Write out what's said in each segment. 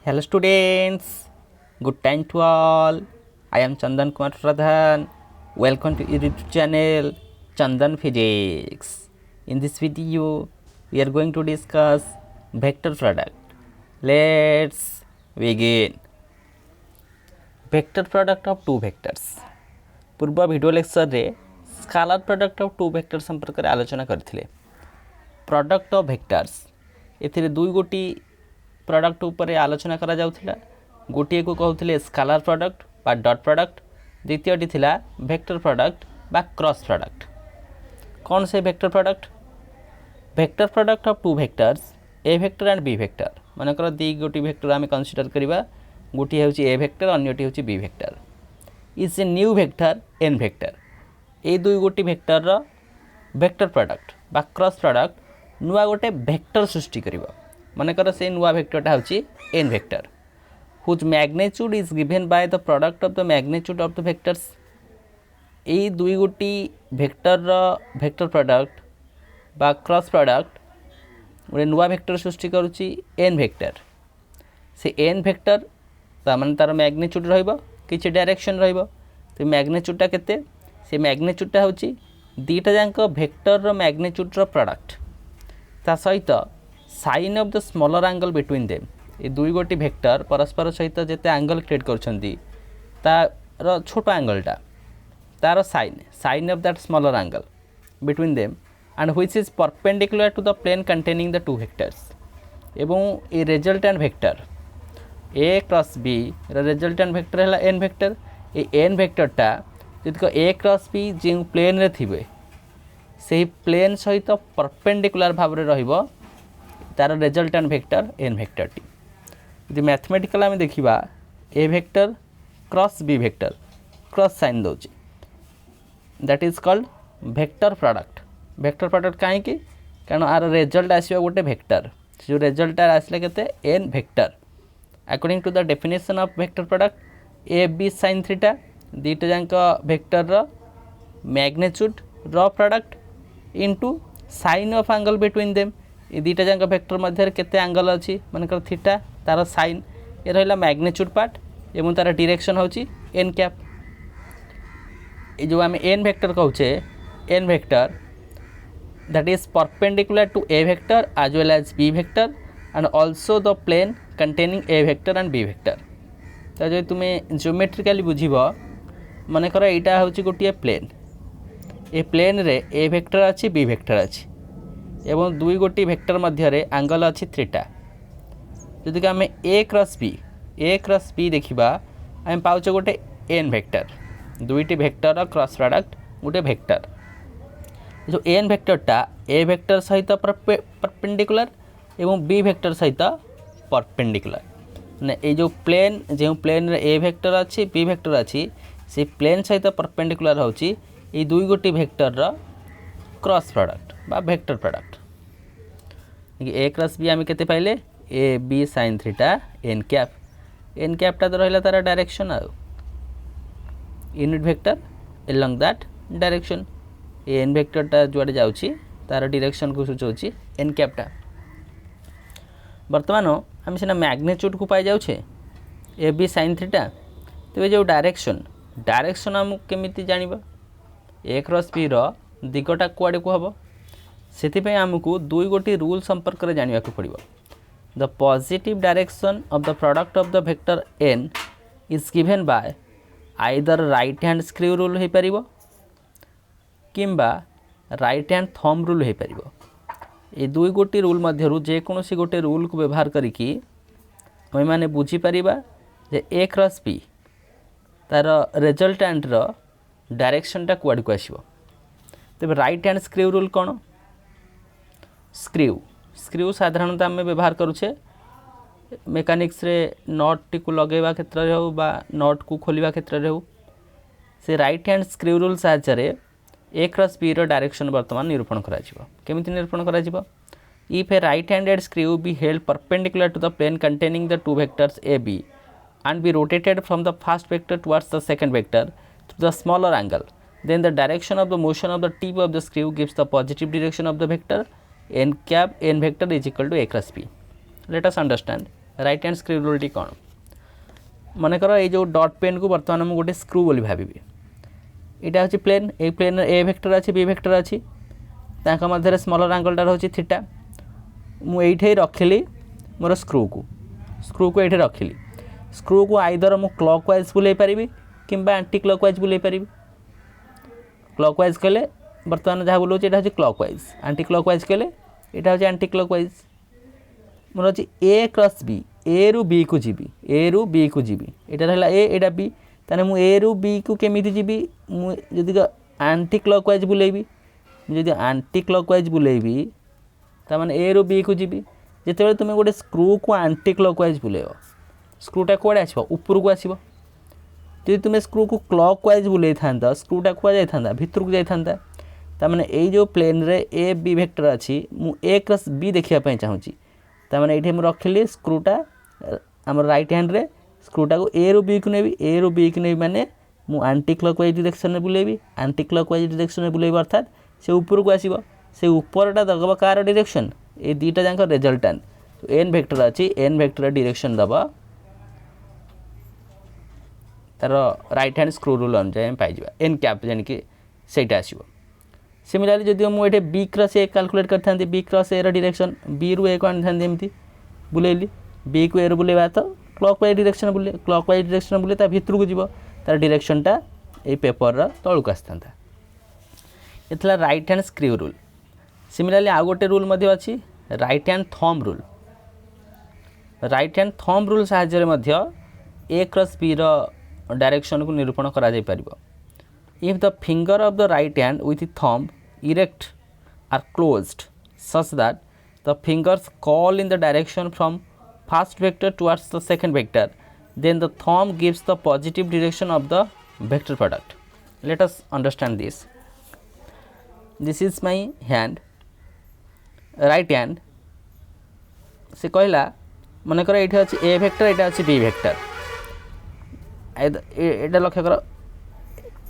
Hello students, good time to all. I am Chandan Kumar Pradhan. Welcome to YouTube channel Chandan Physics. In this video, we are going to discuss vector product. Let's begin. Vector product of two vectors. पूर्व video lecture रे scalar product of two vector संपर्क में आलोचना करथिले. Product of vectors एथिरे दुई गोटी product ऊपर आलोचना करा जाउथिला. गोटिए को कहउथिले स्केलर प्रोडक्ट बा डॉट प्रोडक्ट, द्वितीयटी थिला वेक्टर प्रोडक्ट बा क्रॉस प्रोडक्ट. कौन से vector product? Vector product of two vectors A vector and B vector. मानकर दी गोटी वेक्टर आमे कंसीडर करिबा. गोटी हेउची ए वेक्टर, अन्यटी हेउची B vector. Is a new vector N vector. ए दुई गोटी वेक्टर रो वेक्टर प्रोडक्ट बा क्रॉस प्रोडक्ट नुआ गोटे वेक्टर सृष्टि करिबो. मानकर से नुआ वेक्टरटा होची N vector whose magnitude is given by the product of the magnitude of the vectors. ए दुई गोटी वेक्टर रो वेक्टर प्रोडक्ट बा क्रॉस प्रोडक्ट गोटे नुआ वेक्टर सृष्टि करूची एन वेक्टर. से एन वेक्टर ता माने तार मैग्नीट्यूड रहइबो, किछि डायरेक्शन रहइबो. तो मैग्नीट्यूडटा केते? से मैग्नीट्यूडटा होची दीटा जांक वेक्टर रो मैग्नीट्यूड रो प्रोडक्ट ता सहित sine of the smaller angle between them. ए दुई गोटी वेक्टर परस्पर सहित जेते एंगल क्रिएट करछंती तार छोट एंगलटा तार sine of that smaller angle between them and which is perpendicular to the plane containing the two vectors. एवं ए resultant vector A cross B resultant vector है एन वेक्टर. ए एन वेक्टरटा जदि ए क्रॉस बी जो plane रे थिबे से प्लेन सहित परपेंडिकुलर भाव में रहिबो तार रिजल्टेंट वेक्टर एन वेक्टर टी. यदि मैथमेटिकल आम देखा A vector cross B vector cross sign दौर that is called vector product. Vector product कहीं कारण आर रिजल्ट आसो गोटे वेक्टर. जो रिजल्ट आसले के N vector according to the definition of vector product A B sine theta दीटा जाक वेक्टर रो मैग्नीट्यूड रो product into sine of angle between them. ये दीटा जाक वेक्टर मध्य केते एंगल अच्छी मानकर थीटा तार साइन ये रहा मैग्नीट्यूड पार्ट एवं तार डायरेक्शन होची एन कैप. ये जो आम एन वेक्टर कहूचे N vector that is perpendicular to A vector as well as B vector and also the plane containing A vector and B vector. तो जो तुम्हें ज्योमेट्रिकली बुझीब मानकर यहाँ हूँ गोटे प्लेन. ए प्लेन रे ए वेक्टर अच्छी बी वेक्टर अच्छी एवं दुई गोटी वेक्टर मध्य एंगल अच्छी थीटा. जदि आम ए क्रॉस बी देखा आम पाचे गोटे एन वेक्टर दुईटी वेक्टर क्रॉस प्रोडक्ट गोटे वेक्टर. जो एन वेक्टरटा ए वेक्टर सहित परपेंडिकुलर एवं बी वेक्टर सहित परपेंडिकुलर. ने ये जो प्लेन रे ए वेक्टर अच्छी बी वेक्टर अच्छी से प्लेन सहित परपेंडिकुलर होची ये दुई गोटी वेक्टर रो क्रॉस प्रोडक्ट बा vector product. A cross B आम केते पाइले A B sine theta N cap. N कैपटा तो रहा तार direction unit vector along that direction. N वेक्टरटा जुआड़े जाउची तार डायरेक्शन को सूचौची एन कैपटा. वर्तमान आम सीना मैग्नीट्यूड को पाई जाऊे ए बी साइन थीटा. तो ये जो डायरेक्शन आम केमिति जानिबा ए क्रॉस बी रो दिगटा कुआड़े को हम से आमको दुई गोटी रूल संपर्क में जाना पड़ो. The positive direction of the product of the vector n is given by either right hand screw rule हो पार किंबा राइट हैंड थंब रूल हो पार. ये दुई गोटी रूल मध्य जेकोसी गोटे रूल को व्यवहार करिकी आम मैंने बुझीपर जे ए क्रॉस बी तार रिजल्टेंट रो डायरेक्शनटा कुआड़ को आसो. तेज राइट हैंड स्क्रू रूल कौन? स्क्रू साधारणतः आम व्यवहार करुचे मेकानिक्स रे नट टी को लगेवा क्षेत्र में हो बा नट को खोलिया क्षेत्र में हो. से राइट हैंड स्क्रू रूल साहाय्य ए क्रॉस बी रो डायरेक्शन वर्तमान निरूपण करा जिवो. केमिति निरूपण करा जिवो? If a right handed screw be held perpendicular to the plane containing the two vectors A B and be rotated from the first vector towards the second vector through the smaller angle, then the direction of the motion of the tip of the screw gives the positive direction of the vector n cap n vector is equal to a cross b. Let us understand. Right hand screw rule T कौन मनकर ये जो dot pen को बर्तमान मुझे गोटे screw बोली भावी यहाँ हूँ प्लेन ए प्लेन ए वेक्टर अच्छी बी वेक्टर अच्छी मध्य स्मलर आंगलटा रोचे थीटा मुझे रखिली मोर स्क्रू को ये रखिली स्क्रू को आइदर मु क्लॉक वाइज बुलाई पारि कि एंटी क्लॉक वाइज बुलाई पारि क्लॉक वाइज कले बर्तमान जहाँ बुलाऊँ यहाँ हूँ clock wise anti clock wise कले यहाँ हूँ एंटी क्लॉक वाइज मोर अच्छी ए क्रॉस बी ए रु बी को जीवी ए रु बी को जीवी यहाँ रहा ए यहाँ बी ताने मु ए रु बी को केमी जीवी मुझे एंटी क्लॉक वाइज बुलेबी मुझे एंटी क्लॉक वाइज बुलेबी ताने ए रु बी को जीवी जिते तुम गोटे स्क्रू को एंटी क्लॉक वाइज बुलेब स्क्रूटा कौड़े आसो ऊपर को आसो जी तुम स्क्रू को क्लॉक वाइज बुले था स्क्रूटा कुआ जाता भितर को जाता ताने ये प्लेन रे ए बी वेक्टर अच्छी मु ए क्रॉस बी देखापी चाहूँगी ताने ये रखिली स्क्रूटा आम राइट हैंड रे स्क्रूटा को ए रु बी को नेबी ए रु बी को नेबी माने मु एंटी क्लॉक वाइज डायरेक्शन में बुलेबी एंटी क्लॉक वाइज डायरेक्शन में बुलेबी अर्थात से ऊपर को आसो से ऊपरटा दब कार डायरेक्शन ये दुईटा जाक रिजल्टांट तो एन वेक्टर अच्छी एन वेक्टर डायरेक्शन दब तार राइट हैंड स्क्रू रूल अनुसार पाइबा एन कैप जानिक सहीटा आसो सिमिलारली जदि मुझे बी क्रॉस ए कैलकुलेट करता B cross A direction B रु ए को आनी था बुलेली बी को ए रु बुलेबा तो क्लॉक वाइज डायरेक्शन बुले क्लॉक वाइज डायरेक्शन बुले भितर को जीव तार डायरेक्शनटा ये पेपर तौक आसता ये right hand screw rule similarly आउ गोटे रूल अच्छी right hand thumb rule right hand thumb rule साहाय्य ए क्रॉस बी डायरेक्शन को निरूपण करा जाय परिबो if the finger of the right hand with thumb erect are closed such that the fingers call in the direction from first vector towards the second vector, then the thumb gives the positive direction of the vector product. Let us understand this. This is my hand, right hand. से कहला मनकर ये अच्छे ए vector ये अच्छे B vector ये लक्ष्य कर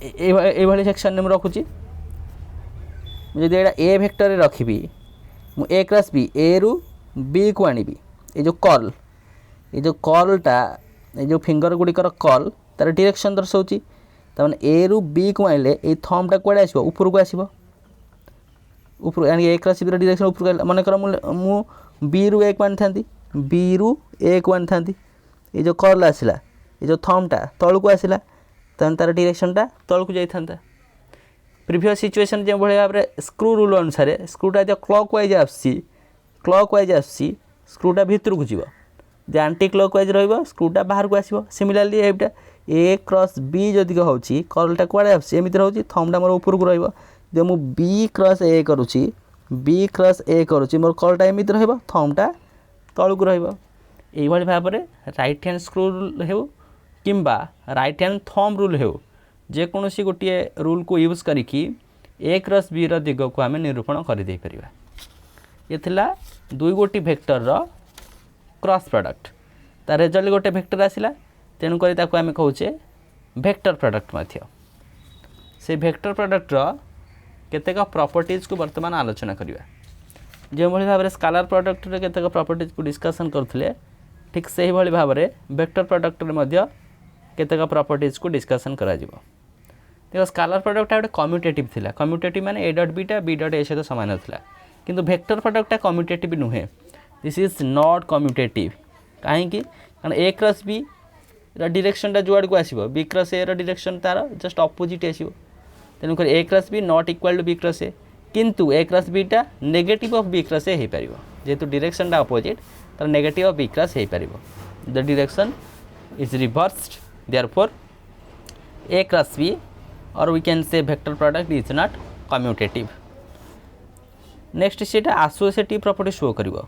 ये सेक्शन में रखुची जब ये ए वेक्टर रखी मु ए क्रॉस बी ए रु बी को आनी ये जो कर्लटा ये जो फिंगर गुड़िकर कर्ल तार डायरेक्शन दर्शाऊँगी तमें ए रु बी को आइले ये थंबटा कड़े आसो ऊपर को आसो ऊपर यानी ए क्रॉस बी डायरेक्शन ऊपर मनकर मु बी रु ए को आनी था बी रु ए को आनी था ये जो कर्ल आसला ये जो थंबटा तल को आसला तमें तार डायरेक्शनटा तल को जाता प्रिवियस सिचुएशन जो भाई भाव में स्क्रू रूल अनुसार स्क्रूटा जो क्लॉक वाइज आसी स्क्रूटा भितर को जीव जो आंटी क्लॉक वाइज रहा स्क्रूटा बाहर को आसो सिमिलारली एटा ए क्रॉस बी जदि होची कर्लटा कुआड़े आमती रोचे थंबटा मोर ऊपर को रही मु बी क्रॉस ए करुँची मोर कर्लटा एमती रहा थंबटा तल को रही भाव में राइट हैंड स्क्रू रूल हो कि राइट हैंड थंब रूल हो जेकोसी गोटे रूल को यूज करिकी ए क्रॉस बी दिग को आम निरूपण करदे परिबा ये थिला दुई गोटी वेक्टर क्रॉस प्रोडक्ट तार रिजल्ट गोटे वेक्टर आसिला तेणुक आम कहूचे वेक्टर प्रोडक्ट मध्य से वेक्टर प्रोडक्ट केतेक प्रॉपर्टीज को वर्तमान आलोचना करिबा जो भाई भाव में स्केलर प्रोडक्ट केतेक प्रॉपर्टीज को डिस्कसन करथिले ठीक से भाई भाव में वेक्टर प्रोडक्ट केतेक प्रॉपर्टीज को डिस्कसन करा जिवो देखो स्केलर प्रोडक्ट गोटे कम्यूटेटिव थिला कम्यूटेटिव माने A dot beta B dot A सहित सामान थिला किंतु वेक्टर प्रोडक्ट कम्यूटेटिव नुहे दिस इज नॉट कम्यूटेटिव कहीं कारण ए क्रॉस बी डायरेक्शनटा जुआड़ को आसो बी क्रॉस ए डायरेक्शन तार जस्ट अपोजिट आसो तेणुक A cross B not equal to B cross A किंतु ए क्रॉस बीटा negative of B cross A हो पार जेहेतु डायरेक्शनटा अपोजिट तार नेगेटिव ऑफ बी क्रॉस हो पार the direction is reversed therefore a cross b or we can say vector product is not commutative. Next सेटा associative property शो करिवो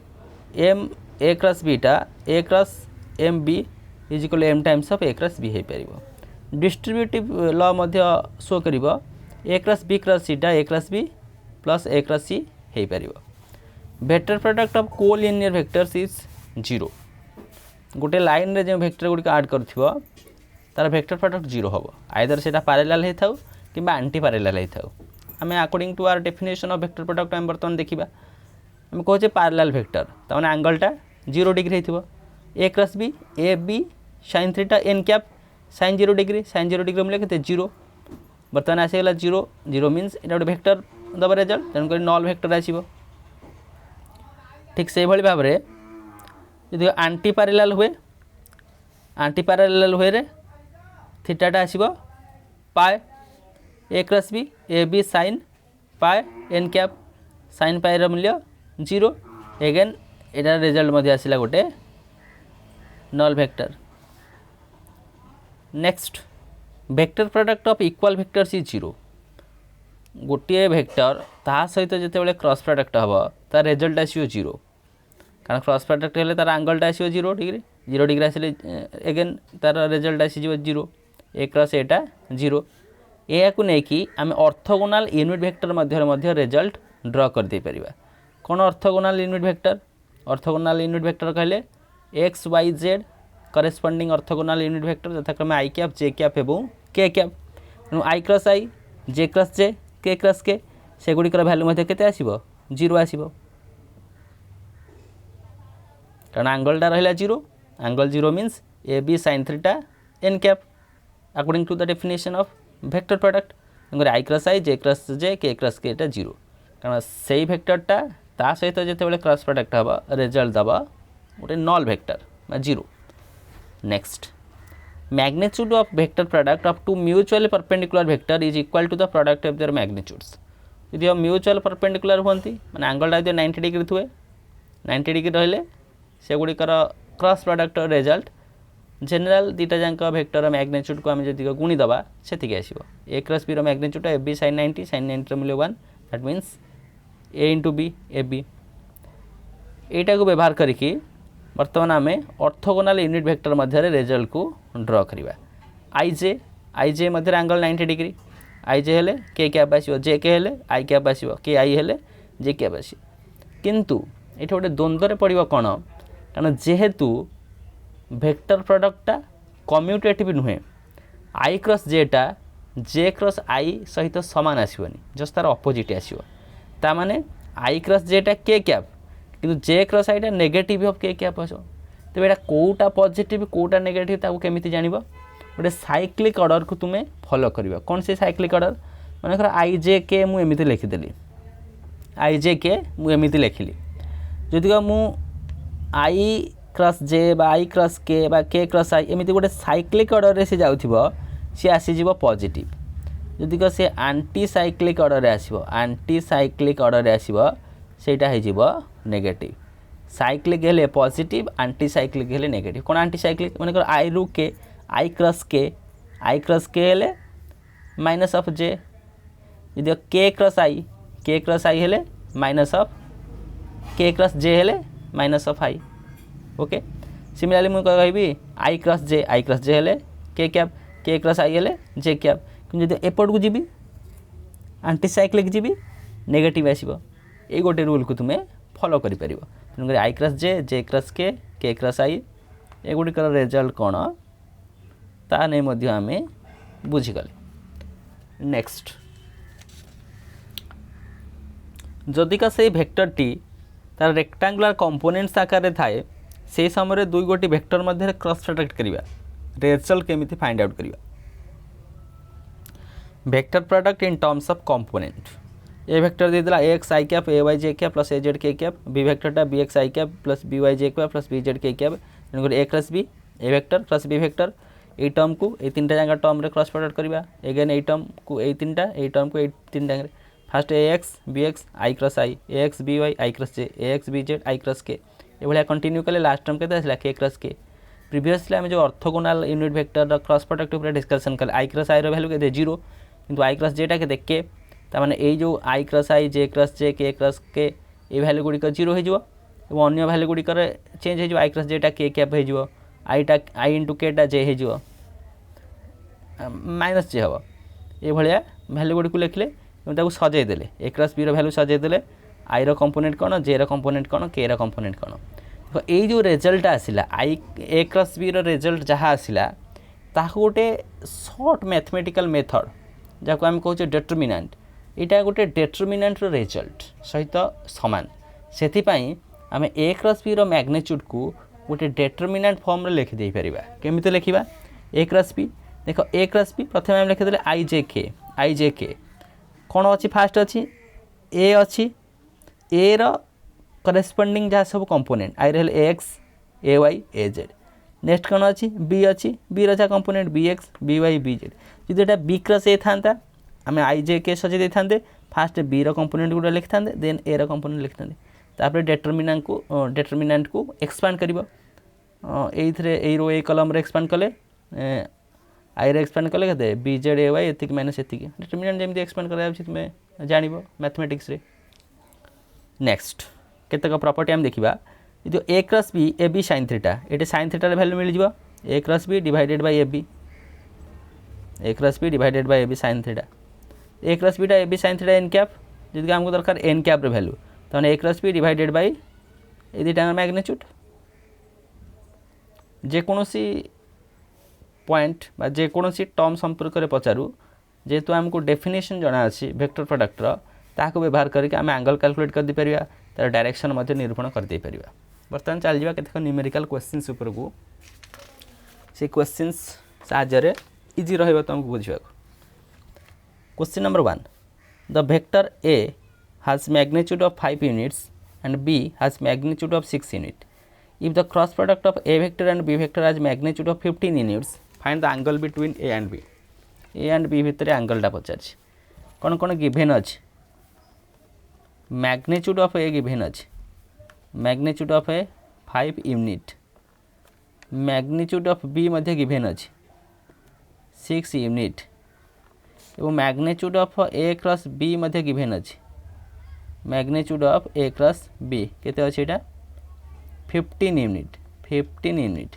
m a cross b टा a cross m b is equal to m times of a cross b हे परिवो distributive law मध्य show करिवो a cross b cross c टा a cross b plus a cross c हे परिवो vector product of collinear vectors is 0 गोटे line रे जो वेक्टर गुडी ऐड करथिवो तार वेक्टर प्रोडक्ट 0 हम आइदर से पैरेलल होता कि आंटी पैरेलल होता आम according to our definition of vector product आम बर्तमान देखा आम कहे पैरेलल वेक्टर तमाने एंगलटा 0 डिग्री हो A cross B A B sin theta N cap sin 0 degree मूल्य के 0 बर्तमान आसीगला 0 0 मीन्स यहाँ गोटे भेक्टर दबा रेजल्ट तेणुक नल भेक्टर आसो ठीक से भाव में यदि आंटी पैरेलल हुए रे थीटाटा आसो पाए A cross B A B sin पाए एन कैप sin पाए मूल्य 0 एगेन एटार रिजल्ट आसला गोटे null vector next vector product of equal vectors is 0 गोटे वेक्टर ता सहित जिते क्रॉस प्रोडक्ट हम तार रिजल्ट आसो 0 कारण क्रॉस प्रोडक्ट हेल्ले तार आंगलटा आसो 0 डिग्री आसले एगेन तार रिजल्ट आसीज 0 ए क्रॉस एटा 0 या नहीं आम ऑर्थोगोनल यूनिट वेक्टर मध्य रिजल्ट ड्र कर दे परिबा कौन ऑर्थोगोनल यूनिट वेक्टर कहले X Y Z corresponding orthogonal unit vector यथाक्रमे आई कैप जे कैप एवं के कैप तेणु आई cross I J cross J K cross के सेगुड़िकर भैल्यू केते आसीबो 0 आसीबो कारण आंगलटा रहिला 0 angle 0 means A B sin theta N cap according to the definition of vector product I cross I J cross J K cross के एटा 0 कारण सेही वेक्टरटा ता सहित जिते क्रॉस प्रोडक्ट हम रिजल्ट दबा गोटे null vector 0 next magnitude of vector product of two mutually perpendicular vector is equal to the product of their magnitudes यदि हम म्यूचुअल परपेंडिकुलर होती माने आंगलटा यदि 90 डिग्री हुए 90 डिग्री रहिले से गुड़िकर क्रॉस प्रोडक्ट रिजल्ट जनरल दुटा जाक वेक्टर मैग्नीट्यूड को आम जी गुणी दबा से आसो A cross B magnitude A B sin 90 मूल्य 1 that means A into B A B यटा को व्यवहार करिकी बर्तमान आम ऑर्थोगोनल यूनिट वेक्टर मध्य रिजल्ट को ड्र करवा आई जे मध्य आंगल 90 डिग्री आई जे हेले के कैप आसो जे के हेले आई कैप आसो के आई हेले जे कैप आसो किंतु ये गोटे द्वंद्व पड़ो कौन कारण जेहेतु वेक्टर प्रोडक्टा कम्यूटेटिव नुहे आई क्रॉस जेटा जे क्रॉस आई सहित सामान आसोनी जस्ट तार अपोजिट आसो तामाने आई क्रॉस जेटा के कैप किंतु जे क्रॉस आईटा नेगेटिव ऑफ के कैप आसो तेज यहाँ कोटा पॉजिटिव कोटा नेगेटिव ताको केमिति जानिबो गोटे साइक्लिक ऑर्डर को तुम्हें फॉलो करबा कौन से साइक्लिक ऑर्डर मानकर आई जे के मु एमिति लिखिदेली आई जे के मु एमिति लिखिली जदि मु आई क्रॉस जे बा आई क्रॉस के बा के क्रॉस आई एमिति गोटे साइक्लिक ऑर्डर रे से जाउथिबो सी आसीजिबो पॉजिटिव जदि से एंटी साइक्लिक ऑर्डर रे आसीबो एंटी साइक्लिक ऑर्डर रे आसीबो सेटा हे जीवो नेगेटिव साइक्लिक हेले पॉजिटिव एंटी साइक्लिक हेले नेगेटिव कौन एंटी साइक्लिक मानकर आई रु के आई क्रॉस के हेले माइनस ऑफ जे यदि के क्रॉस आई हेले माइनस ऑफ के क्रॉस जे हेले minus of I okay similarly मुझे कहबी आई क्रॉस जे हेले के कैप के क्रॉस आई हेले जे कैप कि जब एपट को जीवी एंटी साइक्लिक जीवी नेगेटिव आसो ये गोटे रूल को तुम्हें फॉलो करि परिबो तेणुकर I cross J cross K cross I एगुड़िकर रिजल्ट कौन ता नहीं मध्य आमे बुझीगले नेक्स्ट जदिका से वेक्टर टी तार रेक्टांगुलर कंपोनेंट्स आकार थाए से समय दुई गोटी वेक्टर मध्य क्रॉस प्रोडक्ट करिवा रिजल्ट केमिति फाइंड आउट करिवा vector product in terms of component A vector दे दिला X I cap A Y J cap plus A Z K cap B वेक्टरटा B X I cap plus B Y J cap plus B Z K cap तेणुकर A cross B A vector plus B vector ए term को ए तीन जगह term रे cross product करवा again ए टर्म को ए टर्म को ए तीन जगह first A X B X I cross I A X B Y I cross J A X B Z I cross K ये भाया कंटिन्यू कले लास्ट टर्म के आसला के क्रॉस के प्रीवियसली आम जो orthogonal unit vector cross product ऊपर डिस्कशन कले आई क्रॉस आई वैल्यू के 0 किंतु आई क्रॉस जेटा के देख के ताने ये जो आई cross I J cross J K cross K ये वैल्यू गुड़िक 0 हो अन्य वैल्यू गुड़िकर चेंज हो आई क्रॉस जेटा के कैप हो आईटा आई इंटू केटा जे हो माइनस जे हम ये भाया वैल्यू गुड़ी लिखले सजेदेले ए क्रॉस बी वैल्यू सजेदेले आई कंपोनेंट कौन जे कंपोनेंट कौन के कंपोनेंट कौन तो ये जो रिजल्ट आसला आई ए क्रॉस बी रिजल्ट जहाँ आसला ताको गोटे शॉर्ट मैथमेटिकल मेथड जहाँ आम कहे डेटरमिनांट यहाँ गोटे डेटरमिनांट रिजल्ट सहित सामान से आम ए क्रॉस बी मैग्नीट्यूड को गोटे डेटरमिनांट फॉर्म लिखि दे परिबा केमिति लिखिबा ए क्रॉस बी देख ए क्रॉस बी प्रथम हम लिखिदेले आई जे के कौन अच्छी फास्ट अच्छी ए अच्छी ए रो करेस्पोंडिंग जहाँ सब कंपोनेंट आई रहा X A Y A Z next कौन अच्छी बी रो component B X B Y B Z जदि एटा बी क्रॉस ए था आम आई जे के सजे था फास्ट बी रो कंपोनेंट गुड़ा लिखि था देन ए रो कंपोनेंट लिखि था तापर डेटरमिनांट को एक्सपांड कर ए रो ए कलम रे एक्सपांड कले आई रे एक्सपांड कले K B Z A Y एतिक माइनस एतिक डेटरमिनांट जमी एक्सपांड कर जान मैथमेटिक्स रे नेक्स्ट केतक प्रॉपर्टी हम देखा जो A cross B A B sine theta ये साइन थीटार भैल्यू मिल जाव A cross B divided by A cross B divided by A B sine theta A cross बीटा A B sine theta N cap जी आमको दरकार N cap value तो A cross B divided by A दुटा magnitude जेकोसी point बा जेकोसी term संपर्क में पचारू जेहेतु आमको डेफिनेशन जना अच्छी वेक्टर प्रोडक्टर ताको व्यवहार करके आम एंगल कैलकुलेट कर दी परिया तार डायरेक्शन मध्य निरूपण कर दे परिया बर्तमान चल जावा केतक न्यूमेरिकल क्वेश्चंस ऊपर को से क्वेश्चंस साहाय्य इजी रहइबो तुमको बुझिबा question number 1 the vector A has magnitude of 5 units and b has magnitude of 6 unit if the cross product of a vector and b vector has magnitude of 15 units find the angle between a and b भितर angle टा पचार कौन कौन given अच्छे magnitude of A given अच्छे magnitude of A 5 unit magnitude of B मध्य given अच्छे 6 unit और magnitude of A cross B मध्य गिवेन अच्छे magnitude of A cross B केते अच्छे एटा 15 यूनिट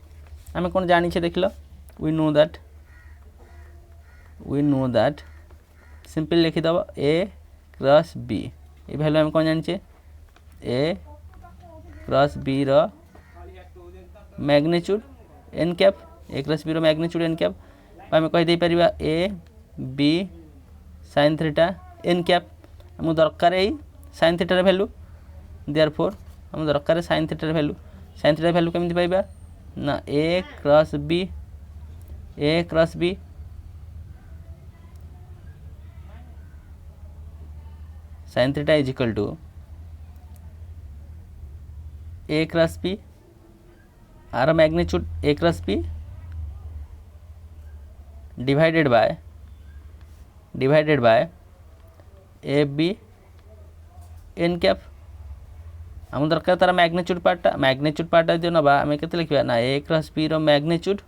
आम कौन जानी देख लो वी नो दैट सिंपल लिखिदेव ए क्रॉस बी ये वैल्यू आम कौन जाने ए क्रॉस बी रो magnitude N cap A cross B रो मैग्नीट्यूड एन कैप आम कहीदे पार A B sine theta N cap आम दरकार साइन थीटार भैल्यू देयरफॉर आम दरकार साइन थीटार भैल्यू केमती पाइबा ना A cross B sine theta is equal to A cross B or magnitude A cross B divided by A B n cap आम दरकार तार मैग्नीट्यूड पार्टा जो नवा आम के लिखा ना ए क्रॉस बी रो magnitude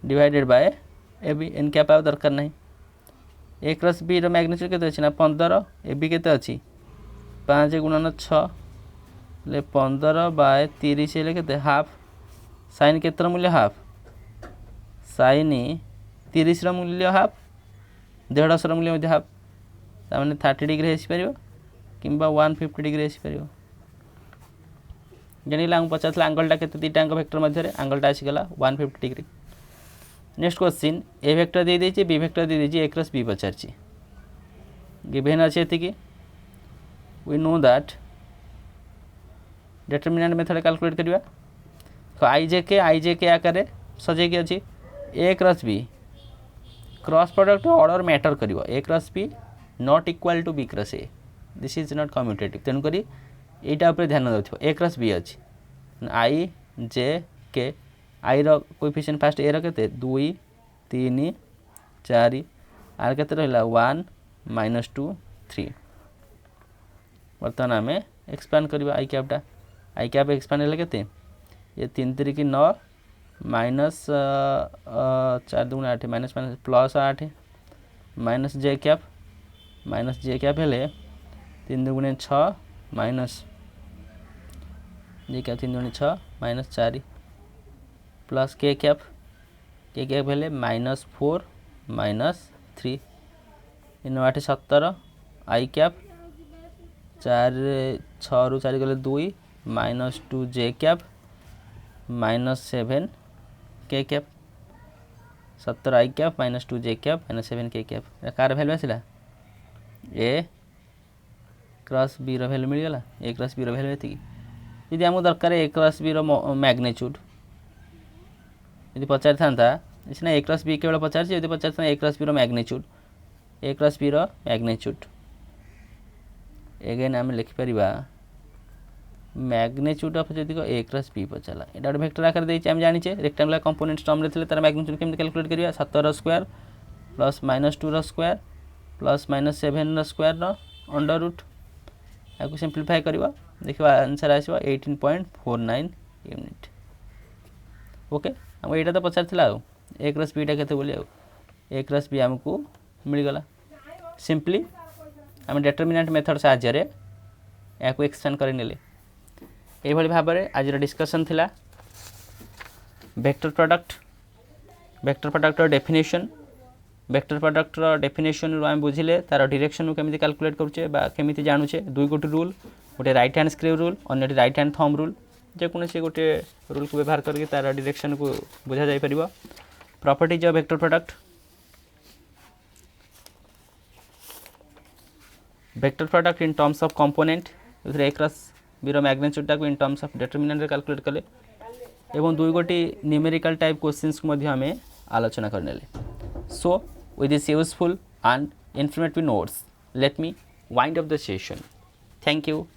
divided by A B n cap आ दरकार नहीं ए क्रॉस बी रो मैग्नीट्यूड केते अछि ना 15 ए बी केते अछि 5 गुणन 6 ले 15 बाय 30 ले केते हाफ साइन केतर मूल्य हाफ साइन 30 रो मूल्य हाफ 150 रो मूल्य मध्य हाफ ता माने 30 डिग्री हेसी परिबो किंबा 150 डिग्री हेसी परिबो जानिला हम पचास एंगल टा केते दीटा अंक वेक्टर मध्य रे एंगल टा आसी गला 150 degree next question A vector दे देछि बी वेक्टर दे देछि ए क्रॉस बी पचारछि गिवन अछि एतिकी we know that determinant method calculate करिवा तो आई जे के आकार सजे के अछि A cross B cross product order matter करिवो A cross B not equal to B cross A this is not commutative तेणु करी एटा ऊपर ध्यान देथिबो ए क्रॉस बी अछि आई जे के आई रो कोएफिशिएंट फास्ट ए रो केते 2 3 4 आर केते रहला 1 -2 3 बर्तमान आम एक्सपांड करबा आई कैप एक्सपांड हेले केते ये 3 3 की 9 minus 4 2 8 minus minus plus 8 minus J cap हेले 3 2 6 minus J cap 3 2 6 minus 4 plus K cap हेले -4 -3 इन 8 17 आई कैप 4 6 रु 4 गले 2 -2 जे कैप -7 के कैप 17 आई कैप -2 जे कैप -7 के कैप कार वैल्यू आसला ए क्रॉस बी रो वैल्यू मिल गला ए क्रॉस बी रो वैल्यू एति यदि आमको दरकार ए क्रॉस बी मैग्नीट्यूड यदि पचारि था सीना ए क्रॉस बी केवल पचार यदि पचारि था A cross B magnitude A cross B magnitude again आम लिखिपर मैग्नीट्यूड ऑफ जदि ए क्रॉस बी पचारा यहाँ गोटे वेक्टर आकार देती आम जाने रेक्टांगुलर कंपोनेंट टर्म रे तार मैग्नीट्यूड केमती कैलकुलेट करिया 7 square plus -2 square plus -7 square under root या सिंप्लीफाई करवा देखा आंसर आसो 18.49 यूनिट। ओके आम यहाँ तो पचार ए क्रॉस बीटा केते बोली ए क्रॉस बी आमको मिलगला सिंपली आम डिटरमिनेंट मेथड साहाय्य या एक्सटेंड कर नेले यही भाव में आज डिस्कसन थिला vector product definition vector product definition आम बुझिले तार डायरेक्शन केमी कैलकुलेट करुचे केमी जानूचे दुई गोटी रूल गोटे राइट हैंड स्क्रू रूल अन्य राइट हैंड थंब रूल जेकोसी गोटे रूल को व्यवहार करके तार डायरेक्शन को बुझा जाई परिबो। Properties of vector product in terms of component A cross B magnitude in terms of determinant रे कैलकुलेट कले एवं दुई गोटी न्यूमेरिकल टाइप क्वेश्चंस को आम आलोचना करने। सो with this useful and informative notes, let me wind up the session. Thank you.